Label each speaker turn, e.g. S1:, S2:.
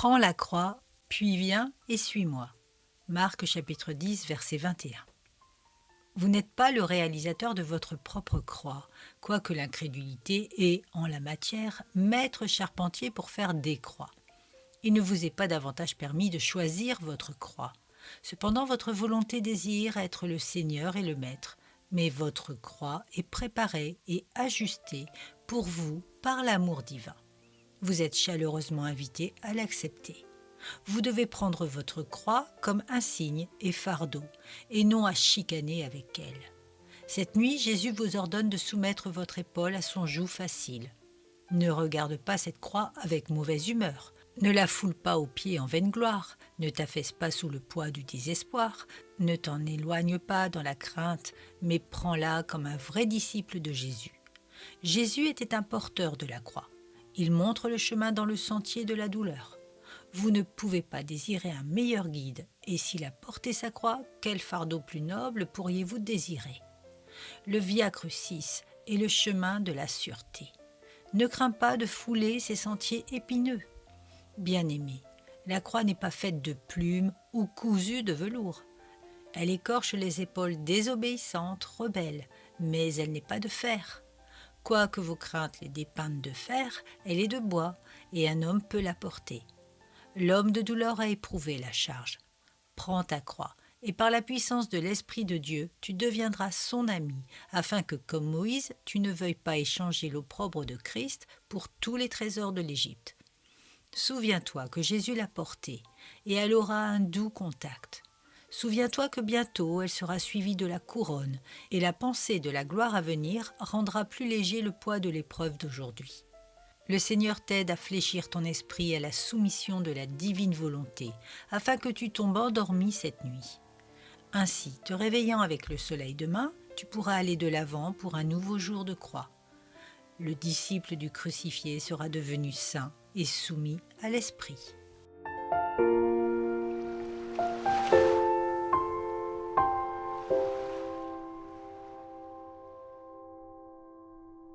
S1: Prends la croix, puis viens et suis-moi. Marc chapitre 10, verset 21. Vous n'êtes pas le réalisateur de votre propre croix, quoique l'incrédulité est, en la matière, maître charpentier pour faire des croix. Il ne vous est pas davantage permis de choisir votre croix. Cependant, votre volonté désire être le Seigneur et le Maître, mais votre croix est préparée et ajustée pour vous par l'amour divin. Vous êtes chaleureusement invité à l'accepter. Vous devez prendre votre croix comme un signe et fardeau, et non à chicaner avec elle. Cette nuit, Jésus vous ordonne de soumettre votre épaule à son joug facile. Ne regarde pas cette croix avec mauvaise humeur. Ne la foule pas aux pieds en vaine gloire. Ne t'affaisse pas sous le poids du désespoir. Ne t'en éloigne pas dans la crainte, mais prends-la comme un vrai disciple de Jésus. Jésus était un porteur de la croix. Il montre le chemin dans le sentier de la douleur. Vous ne pouvez pas désirer un meilleur guide, et s'il a porté sa croix, quel fardeau plus noble pourriez-vous désirer? Le Via Crucis est le chemin de la sûreté. Ne crains pas de fouler ces sentiers épineux. Bien-aimé, la croix n'est pas faite de plumes ou cousue de velours. Elle écorche les épaules désobéissantes, rebelles, mais elle n'est pas de fer. Quoique vos craintes les dépeignent de fer, elle est de bois, et un homme peut la porter. L'homme de douleur a éprouvé la charge. Prends ta croix, et par la puissance de l'Esprit de Dieu, tu deviendras son ami, afin que, comme Moïse, tu ne veuilles pas échanger l'opprobre de Christ pour tous les trésors de l'Égypte. Souviens-toi que Jésus l'a portée, et elle aura un doux contact. Souviens-toi que bientôt elle sera suivie de la couronne, et la pensée de la gloire à venir rendra plus léger le poids de l'épreuve d'aujourd'hui. Le Seigneur t'aide à fléchir ton esprit à la soumission de la divine volonté, afin que tu tombes endormi cette nuit. Ainsi, te réveillant avec le soleil demain, tu pourras aller de l'avant pour un nouveau jour de croix. Le disciple du crucifié sera devenu saint et soumis à l'Esprit.